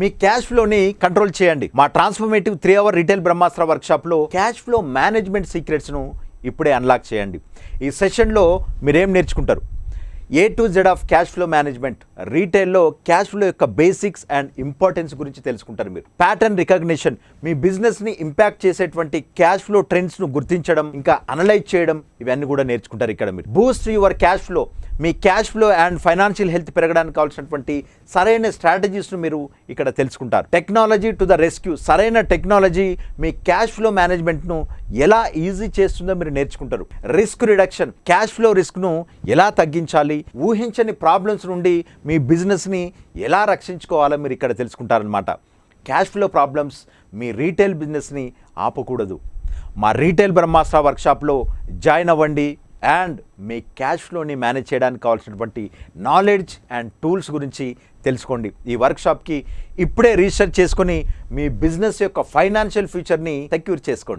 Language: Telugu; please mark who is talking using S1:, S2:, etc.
S1: మీ క్యాష్ ఫ్లోని కంట్రోల్ చేయండి. మా ట్రాన్స్ఫర్మేటివ్ 3 అవర్ రీటైల్ బ్రహ్మాస్త్ర వర్క్షాప్లో క్యాష్ ఫ్లో మేనేజ్మెంట్ సీక్రెట్స్ను ఇప్పుడే అన్లాక్ చేయండి. ఈ సెషన్లో మీరేం నేర్చుకుంటారు? A to Z of cash flow management, రీటైల్లో క్యాష్ ఫ్లో యొక్క బేసిక్స్ అండ్ ఇంపార్టెన్స్ గురించి తెలుసుకుంటారు. మీరు ప్యాటర్న్ రికగ్నిషన్, మీ బిజినెస్ని ఇంపాక్ట్ చేసేటువంటి క్యాష్ ఫ్లో ట్రెండ్స్ను గుర్తించడం, ఇంకా అనలైజ్ చేయడం, ఇవన్నీ కూడా నేర్చుకుంటారు ఇక్కడ మీరు. Boost your cash flow, me cash flow and financial health పెరగడానికి కావాల్సినటువంటి సరైన స్ట్రాటజీస్ను మీరు ఇక్కడ తెలుసుకుంటారు. టెక్నాలజీ టు ద రెస్క్యూ, సరైన టెక్నాలజీ మీ క్యాష్ ఫ్లో మేనేజ్మెంట్ను ఎలా ఈజీ చేస్తుందో మీరు నేర్చుకుంటారు. రిస్క్ రిడక్షన్, క్యాష్ ఫ్లో రిస్క్ను ఎలా తగ్గించాలి, ఊహించని ప్రాబ్లమ్స్ నుండి మీ బిజినెస్ని ఎలా రక్షించుకోవాలో మీరు ఇక్కడ తెలుసుకుంటారనమాట. క్యాష్ ఫ్లో ప్రాబ్లమ్స్ మీ రీటైల్ బిజినెస్ని ఆపకూడదు. మా రీటైల్ బ్రహ్మాస్త్ర వర్క్షాప్లో జాయిన్ అవ్వండి అండ్ మీ క్యాష్ ఫ్లోని మేనేజ్ చేయడానికి కావాల్సినటువంటి నాలెడ్జ్ అండ్ టూల్స్ గురించి తెలుసుకోండి. ఈ వర్క్షాప్కి ఇప్పుడే రీసెర్చ్ చేసుకొని మీ బిజినెస్ యొక్క ఫైనాన్షియల్ ఫ్యూచర్ని సెక్యూర్ చేసుకోండి.